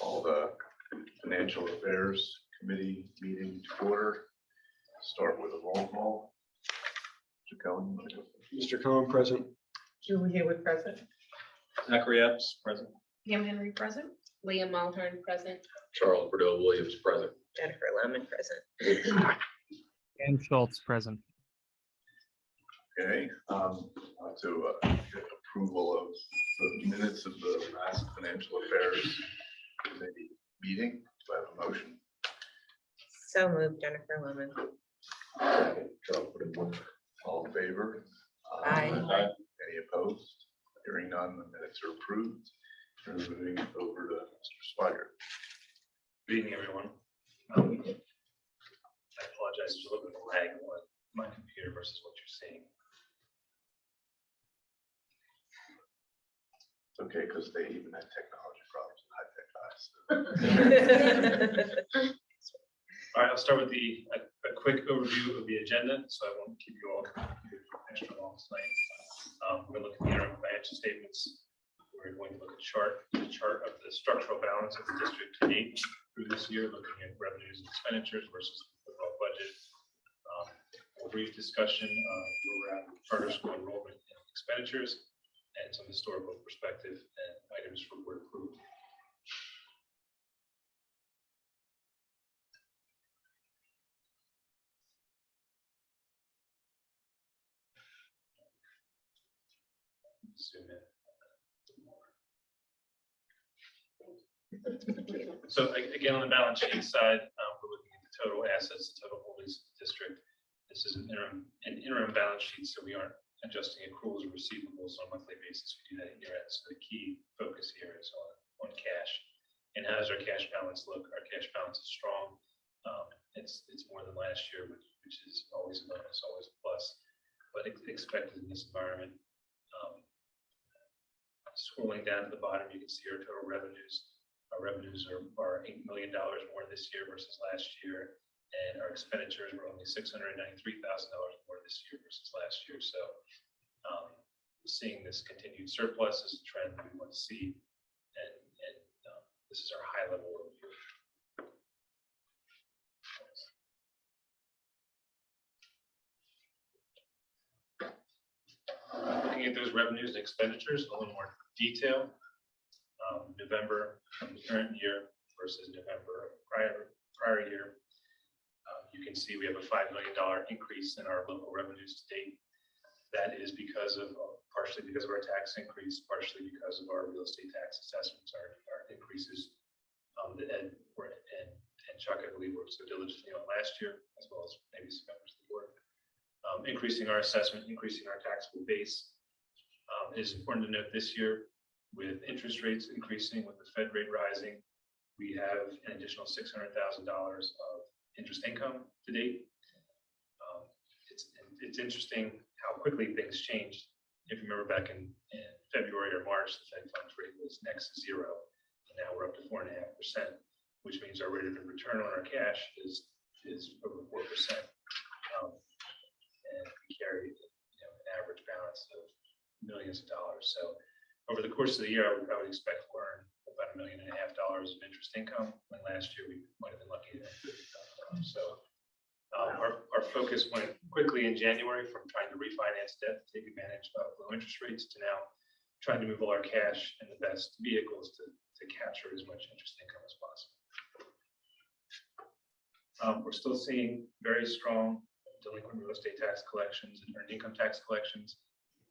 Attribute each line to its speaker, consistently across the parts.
Speaker 1: Call the Financial Affairs Committee meeting to order. Start with a roll call. Mr. Cohen, you want to go first?
Speaker 2: Mr. Cohen, present.
Speaker 3: Julie Haywood, present.
Speaker 2: Zachary Epps, present.
Speaker 3: Pam Henry, present.
Speaker 4: Leah Mulhern, present.
Speaker 5: Charles Bordeaux Williams, present.
Speaker 4: Jennifer Lemon, present.
Speaker 6: Dan Schultz, present.
Speaker 1: Okay, to get approval of the minutes of the last Financial Affairs Committee meeting. Do I have a motion?
Speaker 4: So moved, Jennifer Lemon.
Speaker 1: Charles Bordeaux. All in favor?
Speaker 4: Aye.
Speaker 1: Any opposed? Hearing none, the minutes are approved. We're moving over to Mr. Swigert.
Speaker 7: Good evening, everyone. I apologize, there's a little bit of lag on my computer versus what you're seeing.
Speaker 1: It's okay, because they even had technology problems in high-tech guys.
Speaker 7: All right, I'll start with a quick overview of the agenda, so I won't keep you all extra long tonight. We're going to look at the interim financial statements. We're going to look at the chart of the structural balance of the district to date through this year, looking at revenues and expenditures versus the overall budget. A brief discussion of where we're at with charter school enrollment and expenditures, and some historical perspective and items for board approval. Zoom in. So again, on the balance sheet side, we're looking at the total assets, the total holdings of the district. This is an interim balance sheet, so we aren't adjusting accruals or receivables on a monthly basis. We do that at year-end. So the key focus here is on cash. And how does our cash balance look? Our cash balance is strong. It's more than last year, which is always a bonus, always a plus, but expected in this environment. Scrolling down to the bottom, you can see our total revenues. Our revenues are $8 million more this year versus last year, and our expenditures were only $693,000 more this year versus last year. So seeing this continued surplus is a trend that we want to see, and this is our high level overview. Looking at those revenues and expenditures in a little more detail. November of the current year versus November of prior year. You can see we have a $5 million increase in our local revenues to date. That is partially because of our tax increase, partially because of our real estate tax assessments, our increases that Ed and Chuck, I believe, worked so diligently on last year, as well as maybe some members of the board. Increasing our assessment, increasing our taxable base. It is important to note this year, with interest rates increasing, with the Fed rate rising, we have an additional $600,000 of interest income to date. It's interesting how quickly things changed. If you remember back in February or March, the Fed funds rate was next to 0, and now we're up to 4.5%, which means our rate of return on our cash is over 4%. And we carry an average balance of millions of dollars. So over the course of the year, I would expect to earn about $1.5 million of interest income, when last year we might have been lucky to have $50,000. So our focus went quickly in January from trying to refinance debt to take advantage of low interest rates to now trying to move all our cash in the best vehicles to capture as much interest income as possible. We're still seeing very strong delinquent real estate tax collections and earned income tax collections.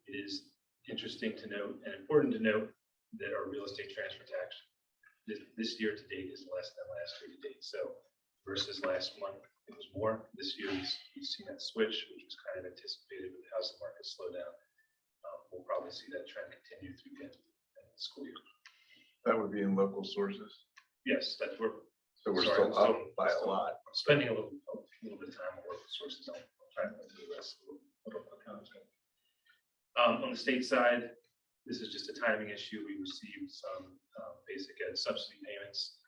Speaker 7: It is interesting to note and important to note that our real estate transfer tax this year to date is less than last year to date. So versus last month, it was more. This year, we've seen that switch, which was kind of anticipated with the housing market slowdown. We'll probably see that trend continue through the end of the school year.
Speaker 1: That would be in local sources.
Speaker 7: Yes, that's where.
Speaker 1: So we're still up by a lot.
Speaker 7: I'm spending a little bit of time on local sources. I'll try to do the rest a little quick. On the state side, this is just a timing issue. We received some basic ed subsidy payments,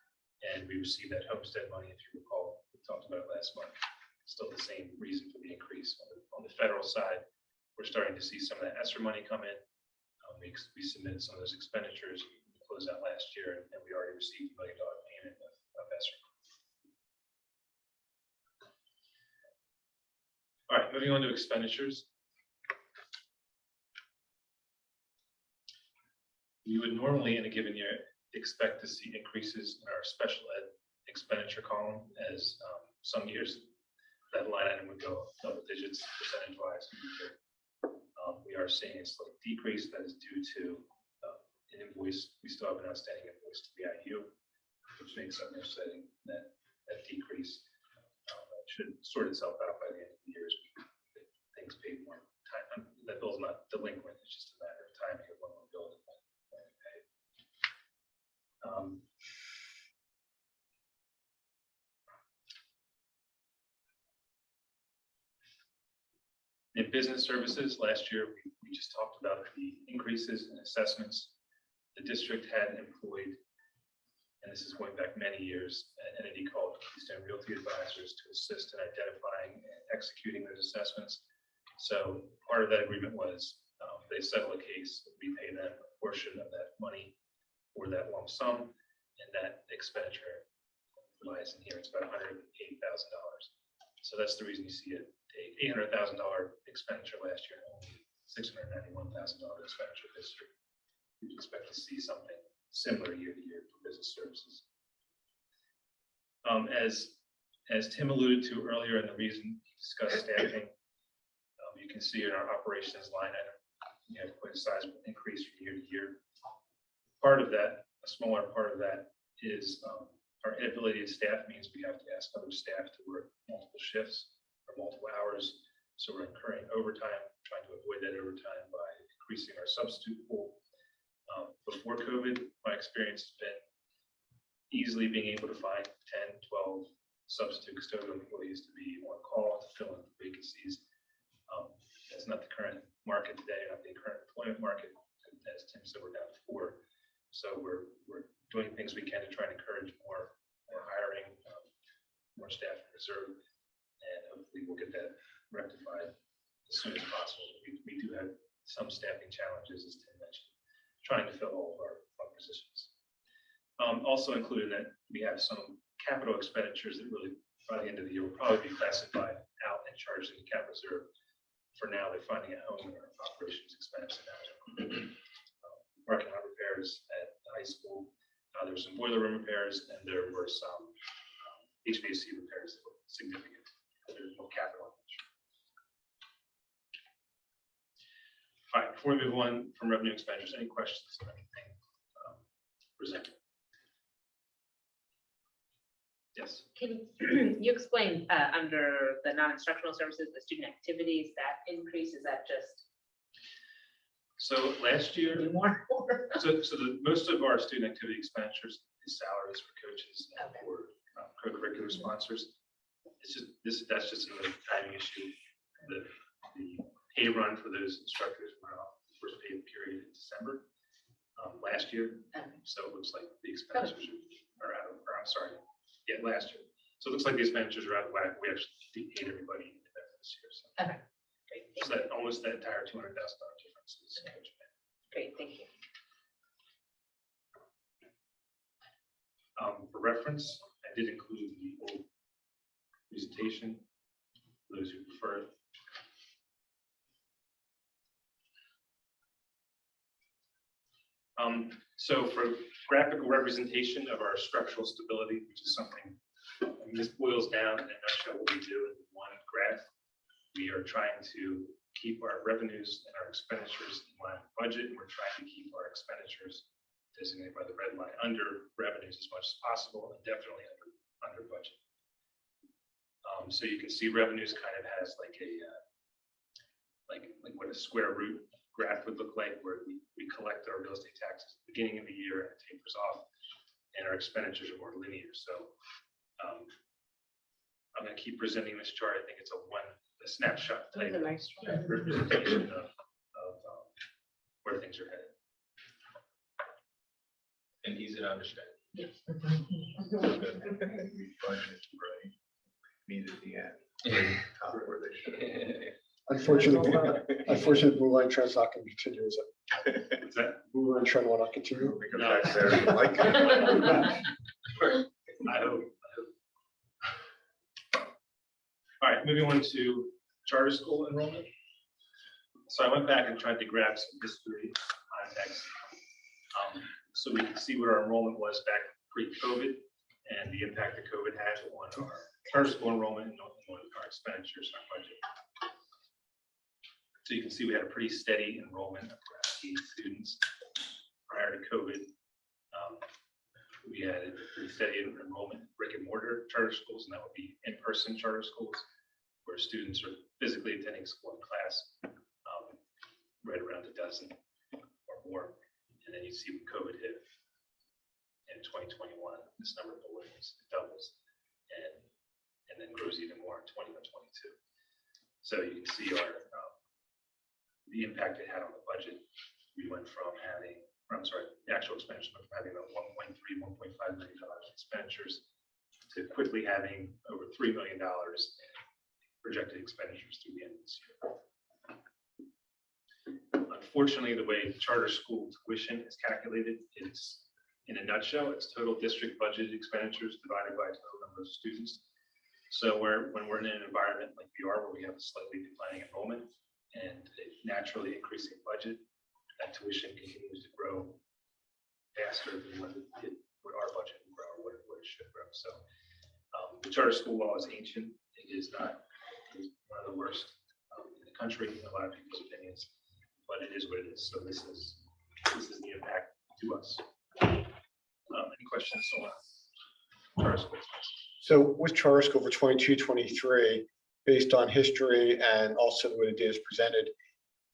Speaker 7: and we received that homestead money, if you recall. We talked about it last month. Still the same reason for the increase. On the federal side, we're starting to see some of that ESSER money come in. We submitted some of those expenditures. We closed closed out last year, and we already received $1 million payment of ESSER. All right, moving on to expenditures. We would normally, in a given year, expect to see increases in our special ed expenditure column, as some years that line item would go up double digits percentage-wise. We are seeing a slight decrease that is due to an invoice. We still have an outstanding invoice to BIU, which makes up offsetting that decrease. Should sort itself out by the end of the year as we get things paid more time. That bill's not delinquent, it's just a matter of timing of when we're billed and when we pay. In business services, last year, we just talked about the increases in assessments. The district had employed, and this is going back many years, an entity called Keystone Realty Advisors to assist in identifying and executing those assessments. So part of that agreement was they settle a case, we pay them a portion of that money for that lump sum, and that expenditure lies in here. It's about $108,000. So that's the reason you see it. $800,000 expenditure last year, and only $691,000 expenditure this year. We expect to see something similar year to year for business services. As Tim alluded to earlier, and the reason he discussed staffing, you can see in our operations line item, we have quite a sizable increase from year to year. Part of that, a smaller part of that, is our inability to staff means we have to ask other staff to work multiple shifts or multiple hours. So we're incurring overtime, trying to avoid that overtime by increasing our substitute pool. Before COVID, my experience has been easily being able to find 10, 12 substitute custodial employees to be on call to fill in vacancies. That's not the current market today, not the current employment market. As Tim said, we're down to 4. So we're doing things we can to try and encourage more hiring, more staff in reserve, and hopefully we'll get that rectified as soon as possible. We do have some staffing challenges, as Tim mentioned, trying to fill all of our positions. Also included in that, we have some capital expenditures that really, by the end of the year, will probably be classified out and charged in the cap reserve. For now, they're finding a home in our operations expense. Parking lot repairs at the high school. There were some boiler room repairs, and there were some HVAC repairs that were significant. There's no capital. All right, before we move on from revenue expenditures, any questions on anything presented? Yes.
Speaker 4: Can you explain under the non-instructional services, the student activities, that increase, is that just
Speaker 7: So last year,
Speaker 4: more?
Speaker 7: most of our student activity expenditures is salaries for coaches and
Speaker 4: Okay.
Speaker 7: for co-curricular sponsors. It's just that's just a timing issue. The pay run for those instructors went off the first pay period in December last year.
Speaker 4: Okay.
Speaker 7: So it looks like the expenditures are out of, or I'm sorry, last year. So it looks like the expenditures are out of whack. We actually paid everybody this year. So,
Speaker 4: Okay, great,
Speaker 7: so that almost that entire $200,000 difference is coach pay.
Speaker 4: great, thank you.
Speaker 7: For reference, I did include the old presentation for those who prefer it. So for graphical representation of our structural stability, which is something, this boils down in a nutshell what we do in one graph. We are trying to keep our revenues and our expenditures in line with budget, and we're trying to keep our expenditures designated by the red line under revenues as much as possible, and definitely under budget. So you can see revenues kind of has like a like what a square root graph would look like, where we collect our real estate taxes at the beginning of the year and it tapers off, and our expenditures are more linear. So I'm going to keep presenting this chart. I think it's a snapshot type representation of where things are headed.
Speaker 5: And easy to understand.
Speaker 1: We budget, right? Meet at the end. Top where they should.
Speaker 8: Unfortunately, Blue Line Trans not going to continue as a
Speaker 7: that,
Speaker 8: We were in trend, why not continue?
Speaker 1: We go back there if you like.
Speaker 7: I hope. All right, moving on to charter school enrollment. So I went back and tried to grab some history context. So we can see what our enrollment was back pre-COVID and the impact that COVID had on our charter school enrollment and on our expenditures and our budget. So you can see we had a pretty steady enrollment of grad students prior to COVID. We had a pretty steady enrollment in brick and mortar charter schools, and that would be in-person charter schools where students are physically attending school in class, right around a dozen or more. And then you see when COVID hit in 2021, this number balloons, it doubles, and then grows even more in 21, 22. So you can see the impact it had on the budget. We went from having, the actual expenditures went from having about $1.3, $1.5 million in expenditures to quickly having over $3 million in projected expenditures through the end of this year. Unfortunately, the way charter school tuition is calculated is, in a nutshell, it's total district budgeted expenditures divided by total number of students. So when we're in an environment like we are, where we have a slightly declining enrollment and a naturally increasing budget, that tuition continues to grow faster than what our budget will grow, or what it should grow. So the charter school law is ancient. It is not one of the worst in the country, in a lot of people's opinions, but it is what it is. So this is the impact to us. Any questions on charter school?
Speaker 8: So with charter school for 22, 23, based on history and also the way the data is presented,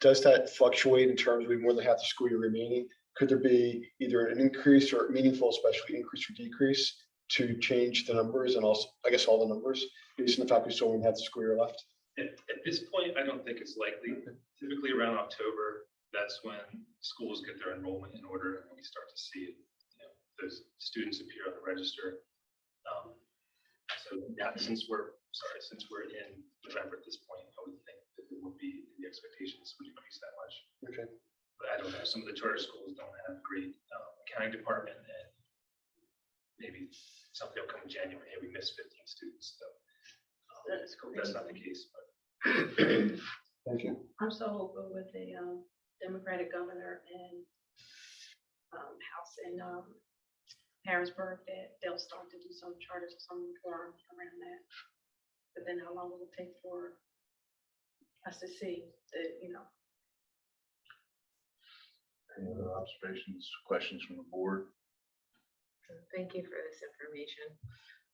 Speaker 8: does that fluctuate in terms of more than half the school year remaining? Could there be either an increase or meaningful, especially increase or decrease to change the numbers and also, I guess, all the numbers based on the fact we still only have the school year left?
Speaker 7: At this point, I don't think it's likely. Typically around October, that's when schools get their enrollment in order and we start to see those students appear on the register. So now, since we're in November at this point, I would think that there would be the expectations would increase that much.
Speaker 8: Okay.
Speaker 7: But I don't know. Some of the charter schools don't have a great accounting department, and maybe something will come in January. Hey, we missed 15 students. So that's not the case. But
Speaker 8: Thank you.
Speaker 3: I'm so hopeful with the Democratic governor and House in Harrisburg that they'll start to do some charters or some reform around that. But then how long will it take for us to see that,
Speaker 1: Any other observations, questions from the board?
Speaker 3: Thank you for this information.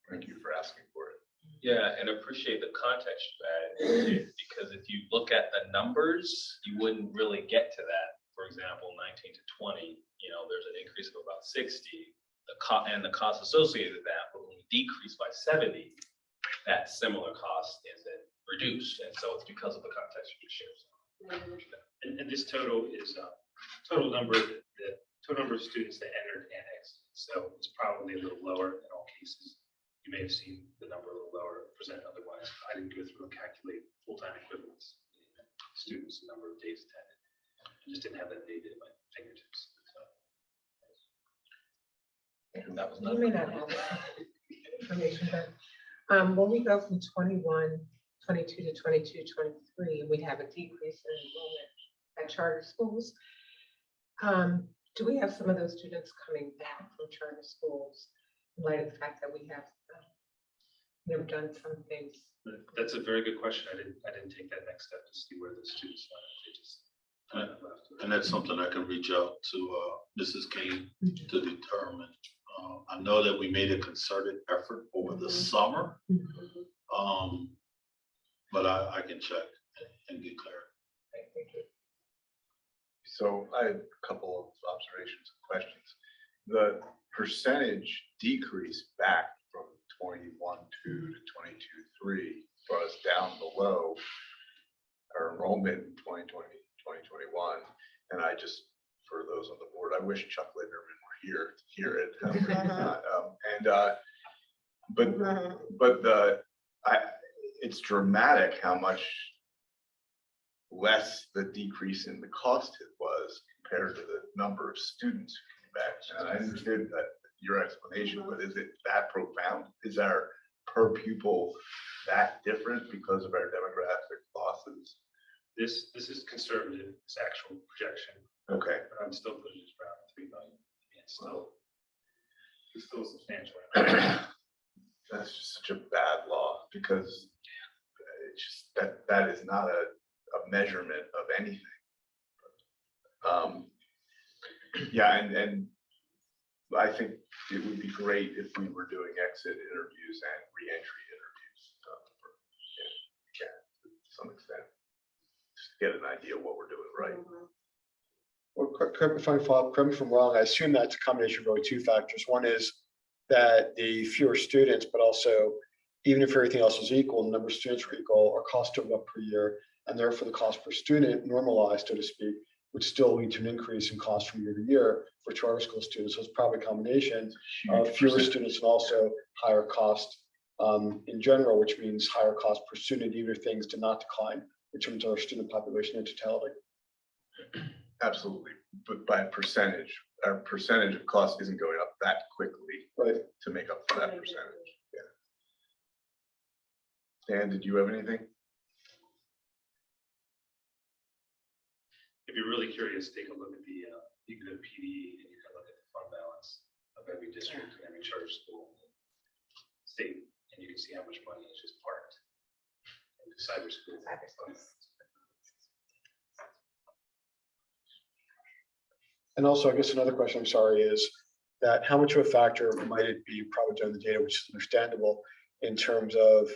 Speaker 1: Thank you for asking for it.
Speaker 5: Yeah, and appreciate the context you added, because if you look at the numbers, you wouldn't really get to that. For example, 19 to 20, there's an increase of about 60. The cost associated with that, but when we decrease by 70, that similar cost is then reduced. And so it's because of the context you just shared.
Speaker 7: and this total is total number of students that entered annexed. So it's probably a little lower in all cases. You may have seen the number a little lower presented otherwise. I didn't go through and calculate full-time equivalents, students, number of days attended. I just didn't have that data at my fingertips.
Speaker 5: That was
Speaker 9: You may not have that information, but when we go from 21, 22 to 22, 23, we have a decrease in enrollment at charter schools. Do we have some of those students coming back from charter schools in light of the fact that we have done some things?
Speaker 7: That's a very good question. I didn't take that next step to see where the students went. They just left.
Speaker 10: And that's something I can reach out to Mrs. Kane to determine. I know that we made a concerted effort over the summer, but I can check and get clarity.
Speaker 1: So I had a couple of observations and questions. The percentage decrease back from 21.2 to 22.3 brought us down below our enrollment in 2020, 2021. And I just, for those on the board, I wish Chuck Linderman were here to hear it. It's dramatic how much less the decrease in the cost it was compared to the number of students who came back. And I understood that your explanation, but is it that profound? Is our per pupil that different because of our demographic losses?
Speaker 7: This is conservative, it's actual projection,
Speaker 1: Okay,
Speaker 7: but I'm still putting it around 3 million. It's still substantial.
Speaker 1: that's just such a bad law because it's just that is not a measurement of anything. Yeah, and I think it would be great if we were doing exit interviews and reentry interviews. Yeah, to some extent, just get an idea of what we're doing right.
Speaker 8: Well, correct me if I'm wrong, I assume that's a combination of really two factors. One is that the fewer students, but also even if everything else is equal, the number of students are equal, our cost of up per year, and therefore the cost per student normalized, so to speak, would still lead to an increase in cost from year to year for charter school students. So it's probably a combination of fewer students and also higher cost in general, which means higher cost per student, even if things did not decline in terms of our student population in totality.
Speaker 1: Absolutely, but by percentage, our percentage of cost isn't going up that quickly
Speaker 8: Right.
Speaker 1: to make up for that percentage. Yeah. Dan, did you have anything?
Speaker 7: If you're really curious, take a look at the, you can go to PD and you can look at the fund balance of every district and every charter school, state, and you can see how much money is just parked in the cyber school.
Speaker 8: And also, I guess another question, I'm sorry, is that how much of a factor might it be, probably during the data, which is understandable, in terms of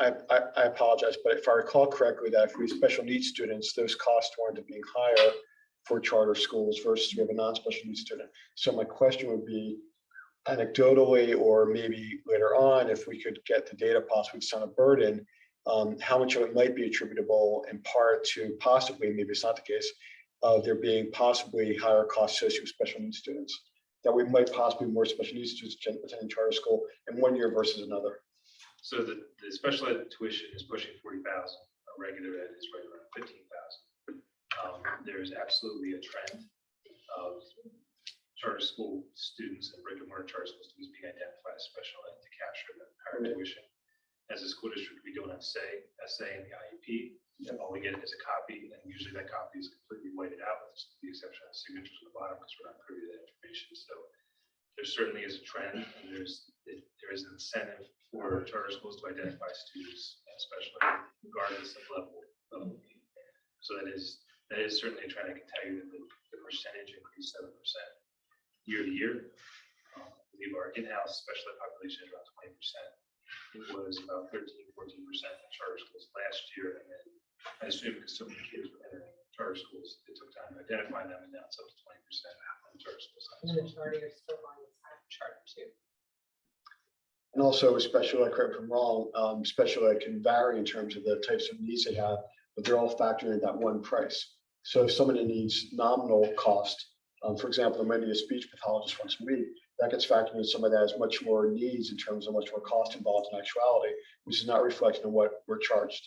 Speaker 8: I apologize, but if I recall correctly, that for special needs students, those costs wind up being higher for charter schools versus we have a non-special needs student. So my question would be, anecdotally, or maybe later on, if we could get the data possibly on a burden, how much of it might be attributable in part to possibly, maybe it's not the case, of there being possibly higher costs associated with special needs students, that we might possibly more special needs students attending charter school in one year versus another.
Speaker 7: So the special ed tuition is pushing 40,000, regular ed is right around 15,000. There's absolutely a trend of charter school students and brick and mortar charter school students being identified as special ed to capture the higher tuition. As a school district, we don't have essay in the IEP. All we get is a copy, and usually that copy is completely whited out, with the exception of signatures on the bottom because we're not privy to that information. So there certainly is a trend, and there is an incentive for charter schools to identify students, especially regardless of level of need. So that is certainly a trend. I can tell you that the percentage increased 7% year to year. I believe our in-house special ed population is around 20%. It was about 13, 14% in charter schools last year, and then I assume because so many kids were entering charter schools, it took time to identify them, and now it's up to 20% on the charter school side.
Speaker 9: And the majority are still on the side of charter too.
Speaker 8: And also special ed, correct me if I'm wrong, special ed can vary in terms of the types of needs they have, but they're all factored in that one price. So if somebody needs nominal cost, for example, there might be a speech pathologist once a week, that gets factored in somebody that has much more needs in terms of much more cost involved in actuality, which is not reflecting on what we're charged.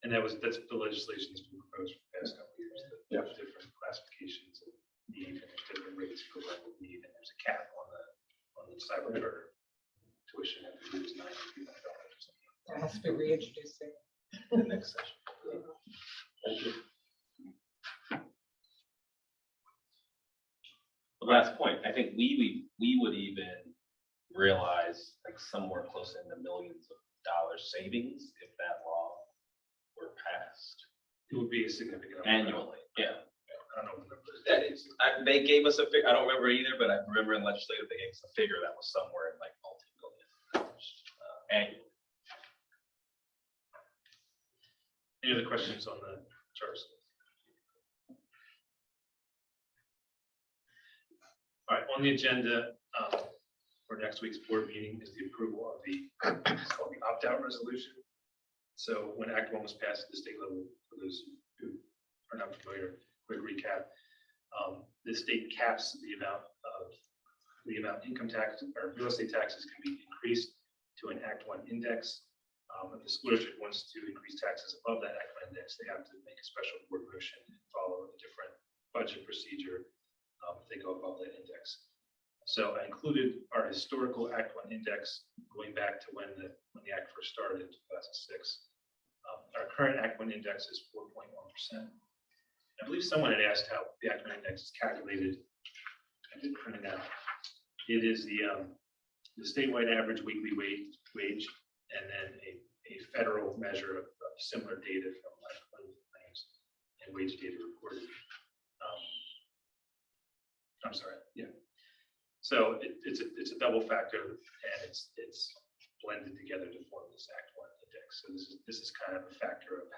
Speaker 7: And that's the legislation that's been proposed for the past couple of years. That there's different classifications of need and there's different rates for level of need, and there's a cap on the cyber charter tuition. I believe it's $93 or something.
Speaker 9: That has to be reintroduced in
Speaker 7: The next session.
Speaker 8: Thank you.
Speaker 5: The last point, I think we would even realize like somewhere close in the millions of dollars savings if that law were passed
Speaker 7: It would be a significant amount.
Speaker 5: annually. Yeah.
Speaker 7: I don't know what the number is.
Speaker 5: That is, they gave us a figure, I don't remember either, but I remember in legislative, they gave us a figure that was somewhere in like multi-million dollars annually.
Speaker 7: Any other questions on the charter school? All right, on the agenda for next week's board meeting is the approval of it's called the opt-out resolution. So when Act 1 was passed at the state level, for those who are not familiar, quick recap. The state caps the amount income tax or real estate taxes can be increased to an Act 1 index. If the school district wants to increase taxes above that Act 1 index, they have to make a special board motion and follow the differential budget procedure if they go above that index. So I included our historical Act 1 index going back to when the Act first started in 2006. Our current Act 1 index is 4.1%. I believe someone had asked how the Act 1 index is calculated. I did print it out. It is the statewide average weekly wage, and then a federal measure of similar data from unemployment claims and wage data reported. I'm sorry, yeah. So it's a double factor, and it's blended together to form this Act 1 index. So this is kind of a factor of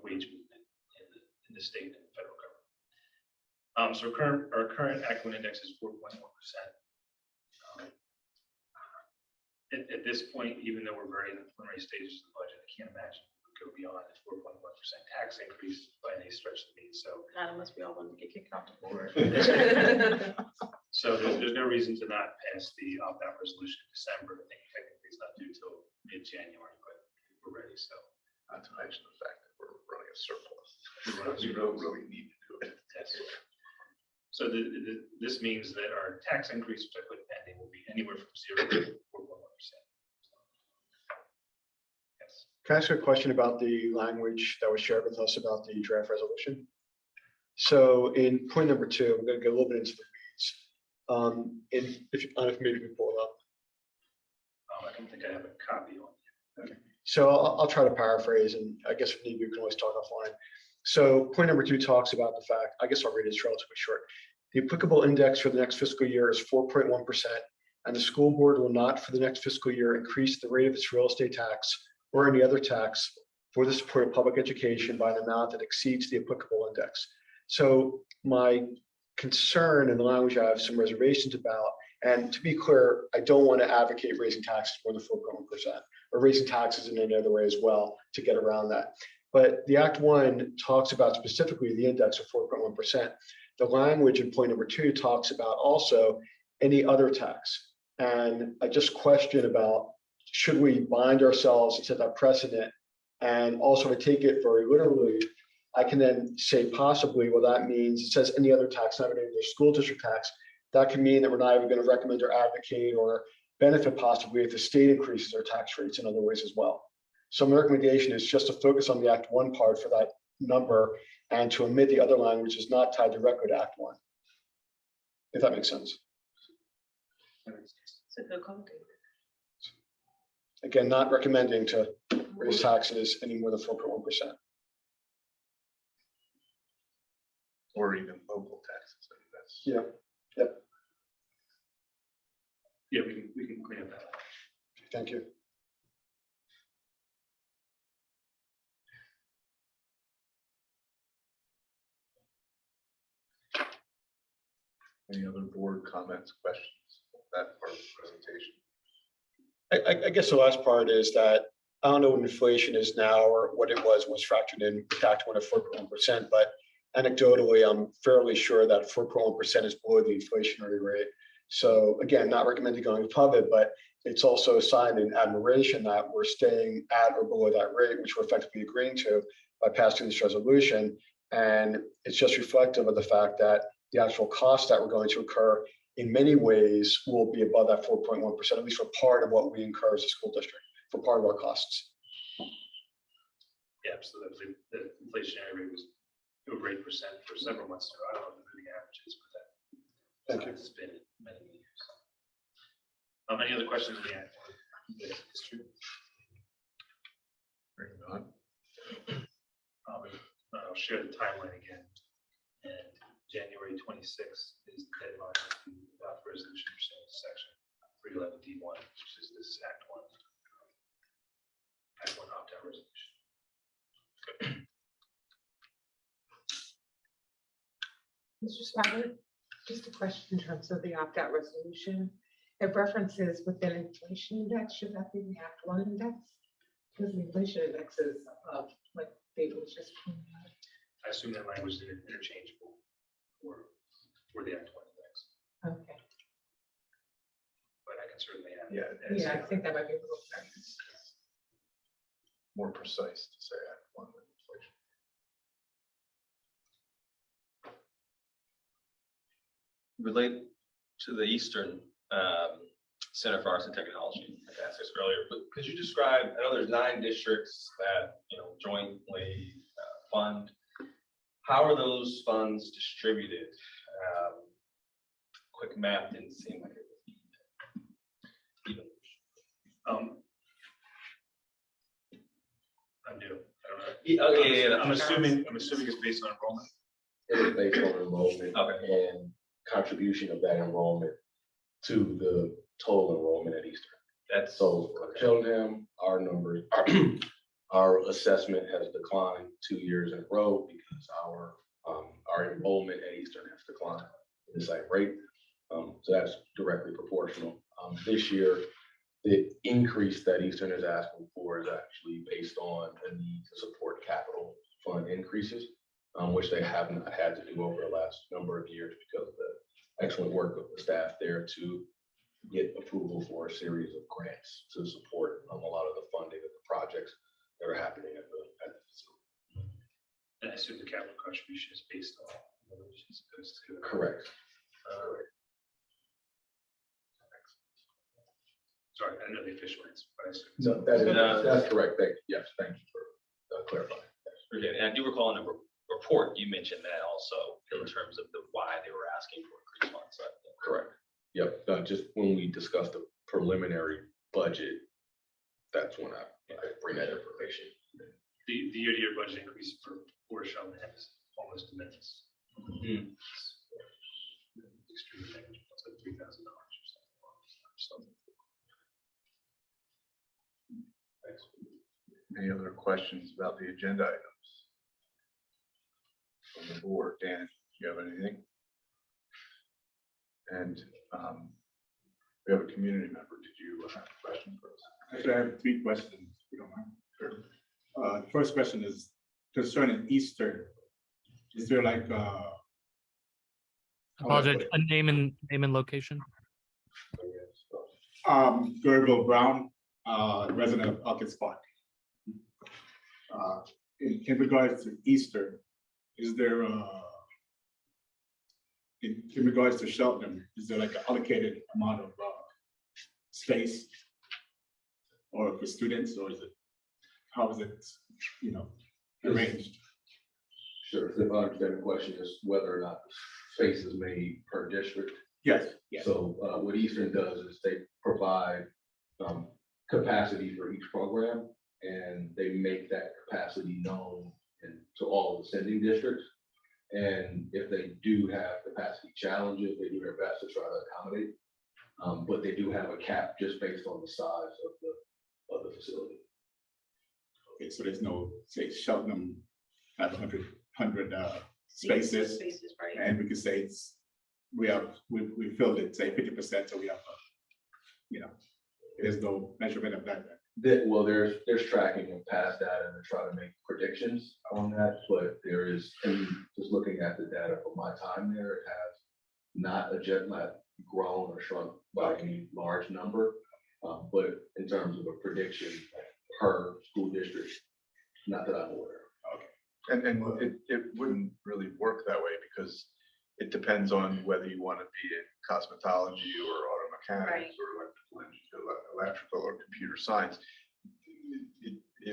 Speaker 7: wage movement in the state and federal government. So our current Act 1 index is 4.1%. At this point, even though we're very in the preliminary stages of the budget, I can't imagine we would go beyond a 4.1% tax increase by any stretch of the means. So
Speaker 3: Not unless we all want to get kicked off the board.
Speaker 7: So there's no reason to not pass the opt-out resolution in December. I think technically it's not due till mid-January, but we're ready, so.
Speaker 1: Not to mention the fact that we're running a surplus.
Speaker 7: We're running a
Speaker 1: We don't really need to do it.
Speaker 7: Yes. So this means that our tax increase, which I put pending, will be anywhere from 0 to 4.1%. Yes.
Speaker 8: Can I ask a question about the language that was shared with us about the draft resolution? So in point number 2, I'm going to get a little bit into the weeds. If maybe we can pull it up.
Speaker 7: I don't think I have a copy on.
Speaker 8: So I'll try to paraphrase, and I guess if need be, we can always talk offline. So point number 2 talks about the fact, I guess I'll read it, it's relatively short. The applicable index for the next fiscal year is 4.1%, and the school board will not for the next fiscal year increase the rate of its real estate tax or any other tax for the support of public education by an amount that exceeds the applicable index. So my concern and the language I have some reservations about, and to be clear, I don't want to advocate raising taxes more than 4.1% or raising taxes in any other way as well to get around that. But the Act 1 talks about specifically the index of 4.1%. The language in point number 2 talks about also any other tax. And I just question about, should we bind ourselves and set that precedent? And also, if I take it very literally, I can then say possibly, well, that means it says any other tax, not even their school district tax. That can mean that we're not even going to recommend or advocate or benefit possibly if the state increases their tax rates in other ways as well. So my recommendation is just to focus on the Act 1 part for that number and to omit the other language is not tied directly to Act 1. If that makes sense.
Speaker 3: It's a good call, David.
Speaker 8: Again, not recommending to raise taxes any more than 4.1%.
Speaker 1: Or even local taxes. I mean, that's.
Speaker 8: Yeah, yep,
Speaker 7: Yeah, we can clean up that.
Speaker 8: thank you.
Speaker 1: Any other board comments, questions, that part of the presentation?
Speaker 8: I guess the last part is that I don't know what inflation is now or what it was factored in with Act 1 of 4.1%, but anecdotally, I'm fairly sure that 4.1% is below the inflationary rate. So again, not recommending going above it, but it's also a sign in admiration that we're staying at or below that rate, which we're effectively agreeing to by passing this resolution. And it's just reflective of the fact that the actual costs that we're going to incur in many ways will be above that 4.1%, at least for part of what we incur as a school district, for part of our costs.
Speaker 7: Yeah, so the inflationary rate was over 8% for several months. So I don't know what the moving average is, but
Speaker 8: Thank you.
Speaker 7: it's been many years. Any other questions on the Act 1? History?
Speaker 1: Bring it on.
Speaker 7: I'll share the timeline again. And January 26th is the deadline to adopt the resolution pursuant to section 311D1, which is this Act 1. Act 1 opt-out resolution.
Speaker 9: Mr. Spivey, just a question in terms of the opt-out resolution. It references within inflation index, should that be the Act 1 index? Because the inflation index is above, like David was just pointing out.
Speaker 7: I assume that language is interchangeable for the Act 1 index,
Speaker 9: Okay,
Speaker 7: but I can certainly add.
Speaker 9: yeah, I think that might be a little better.
Speaker 1: More precise to say Act 1 than inflation.
Speaker 5: relate to the Eastern Center for Arts and Technology. I asked this earlier, but could you describe, I know there's 9 districts that, jointly fund. How are those funds distributed? Quick math didn't seem like it was even.
Speaker 7: I do. I don't know.
Speaker 5: Yeah.
Speaker 7: I'm assuming it's based on enrollment.
Speaker 11: It is based on enrollment
Speaker 5: Okay.
Speaker 11: and contribution of that enrollment to the total enrollment at Eastern.
Speaker 5: That's
Speaker 11: So for Cheltenham, our numbers, our assessment has declined 2 years in a row because our enrollment at Eastern has declined in the same rate. So that's directly proportional. This year, the increase that Eastern is asking for is actually based on the need to support capital fund increases, which they have not had to do over the last number of years because of the excellent work of the staff there to get approval for a series of grants to support a lot of the funding of the projects that are happening at the facility.
Speaker 7: And I assume the capital contribution is based on. As opposed to.
Speaker 11: Correct.
Speaker 7: Sorry, I know the official answer, but I assume.
Speaker 11: So that's correct. Yes, thank you for clarifying.
Speaker 5: okay. And I do recall in the report, you mentioned that also in terms of why they were asking for increased funds.
Speaker 11: Correct. Yep. Just when we discussed the preliminary budget, that's when I bring that information.
Speaker 7: The year-to-year budget increase for Sheldon is almost de minimis. Extremely negligible. It's like $3,000 or something.
Speaker 1: Thanks. Any other questions about the agenda items? From the board, Dan, you have anything? And we have a community member. Did you have a question for us?
Speaker 12: Actually, I have 3 questions, if you don't mind. Sure. The first question is concerning Eastern. Is there like
Speaker 6: Apologize, a name and location.
Speaker 12: Gerbil Brown, resident of Elkins Park. In regards to Eastern, is there in regards to Cheltenham, is there like an allocated amount of space or for students, or is it, how is it, arranged?
Speaker 11: Sure. If I understand the question is whether or not space is made per district.
Speaker 12: Yes, yes.
Speaker 11: So what Eastern does is they provide capacity for each program, and they make that capacity known to all of the sending districts. And if they do have capacity challenges, they do their best to try to accommodate. But they do have a cap just based on the size of the facility.
Speaker 12: Okay, so there's no, say, Cheltenham have 100 spaces,
Speaker 3: Spaces, right?
Speaker 12: and we could say we filled it, say 50%, so we have, there's no measurement of that.
Speaker 11: Well, there's tracking of past data to try to make predictions on that, but there is, and just looking at the data from my time there, it has not grown or shrunk by any large number. But in terms of a prediction per school district, not that I'm aware of.
Speaker 1: And it wouldn't really work that way because it depends on whether you want to be in cosmetology or auto mechanics or electrical or computer science.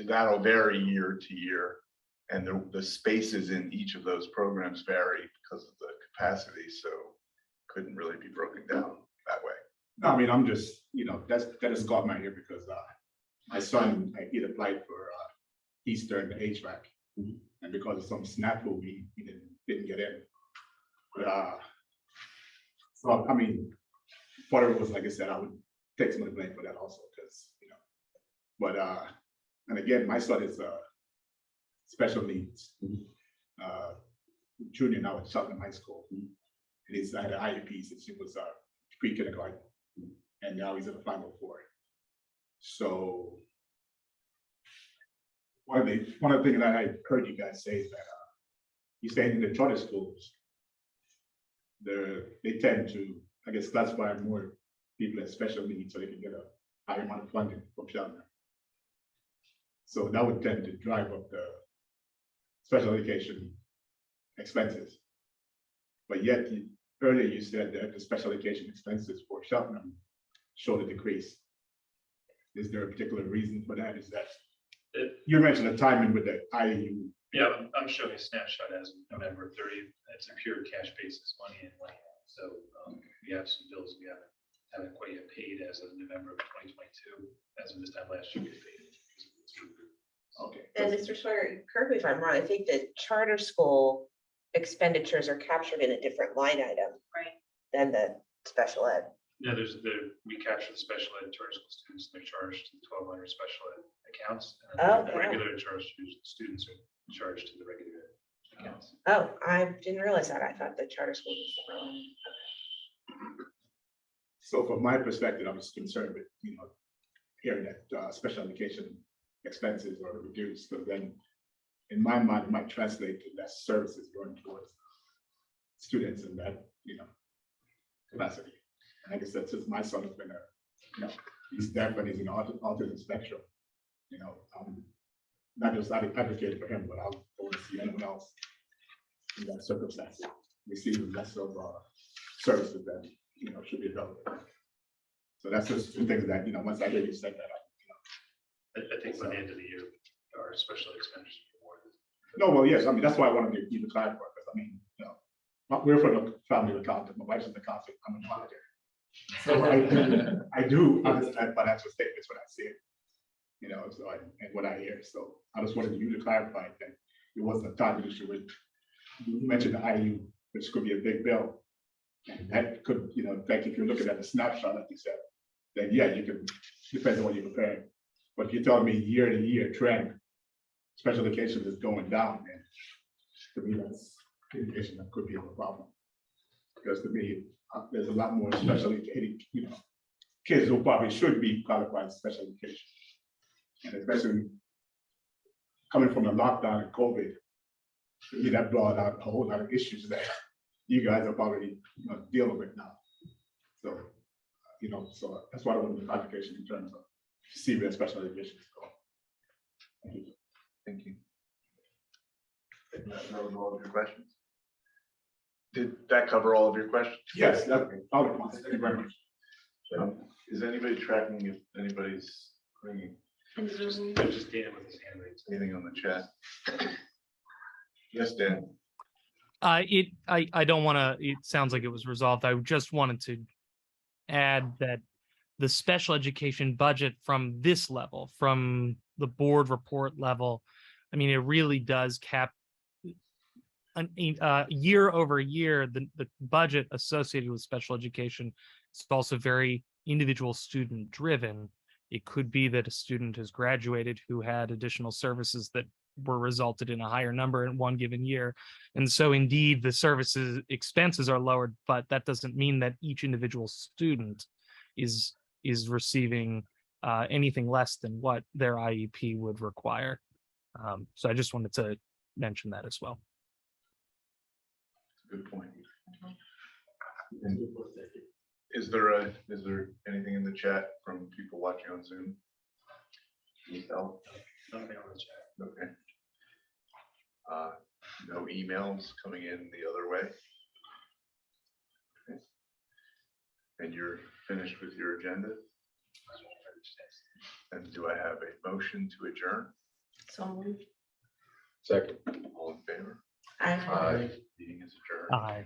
Speaker 1: That'll vary year to year, and the spaces in each of those programs vary because of the capacity, so couldn't really be broken down that way.
Speaker 12: No, I mean, I'm just, that has caught my ear because my son, he had applied for Eastern HVAC, and because of some snafu, he didn't get in. But so I mean, part of it was, like I said, I would take some of the blame for that also, because but and again, my son is special needs, junior now at Cheltenham High School. And he's had an IEP since he was pre-kindergarten, and now he's in the final 4. So one of the things that I heard you guys say is that you say in the charter schools, they tend to, I guess, classify more people as special needs so they can get a higher amount of funding from Cheltenham. So that would tend to drive up the special education expenses. But yet, earlier you said that the special education expenses for Cheltenham showed a decrease. Is there a particular reason for that? Is that, you mentioned the timing with the IU.
Speaker 7: Yeah, I'm showing a snapshot as of November 30th. It's a pure cash basis, money in, money out. So we have some bills we haven't quite yet paid as of November of 2022. As of this time last year, we paid.
Speaker 12: Okay.
Speaker 13: And Mr. Sawyer, correct me if I'm wrong, I think the charter school expenditures are captured in a different line item
Speaker 3: Right.
Speaker 13: than the special ed.
Speaker 7: No, we capture the special ed charter school students, they're charged to the 1,200 special ed accounts. And then the
Speaker 13: Okay.
Speaker 7: regular charge students are charged to the regular ed accounts.
Speaker 13: Oh, I didn't realize that. I thought the charter school was.
Speaker 12: So from my perspective, I was concerned with, hearing that special education expenses are reduced, so then in my mind, it might translate to less services going towards students in that, capacity. And I guess that's just my son has been he's deaf and he's in autism spectrum. Not just advocating for him, but I don't want to see anyone else in that circumstance receiving less of services that, should be available. So that's just two things that, once I hear you say that,
Speaker 7: I think by the end of the year, our special expenditures will be more than.
Speaker 12: no, well, yes, I mean, that's why I wanted you to clarify, because I mean, we're from a family accountant, my wife's an accountant, I'm an auditor. So I do understand financial statements when I see it, so and what I hear, so I just wanted you to clarify that it wasn't a time issue with, you mentioned the IU, which could be a big bill. And that could, like if you're looking at the snapshot, like you said, then yeah, you can, depends on what you're comparing. But if you're telling me year to year trend, special education is going down, and to me, that's indication that could be a problem. Because to me, there's a lot more special educated, kids who probably should be qualified for special education. And especially coming from a lockdown and COVID, to me, that brought out a whole lot of issues that you guys are probably dealing with now. So, so that's why I wanted the clarification in terms of see where special education is going. Thank you.
Speaker 1: Thank you. That was all of your questions? Did that cover all of your questions?
Speaker 12: Yes, that's all of mine. Thank you very much.
Speaker 1: Is anybody tracking if anybody's bringing
Speaker 7: Just Dan with his hand raised.
Speaker 1: anything on the chat? Yes, Dan.
Speaker 6: I don't want to, it sounds like it was resolved. I just wanted to add that the special education budget from this level, from the board report level, I mean, it really does cap year over year, the budget associated with special education is also very individual student driven. It could be that a student has graduated who had additional services that were resulted in a higher number in one given year. And so indeed the services expenses are lowered, but that doesn't mean that each individual student is receiving anything less than what their IEP would require. So I just wanted to mention that as well.
Speaker 1: Good point. And is there anything in the chat from people watching on Zoom? No?
Speaker 7: Nothing on the chat.
Speaker 1: Okay. No emails coming in the other way? Okay. And you're finished with your agenda? And do I have a motion to adjourn?
Speaker 3: So moved.
Speaker 11: Second.
Speaker 1: All in favor?
Speaker 13: I
Speaker 1: Meeting is adjourned.
Speaker 6: Aye.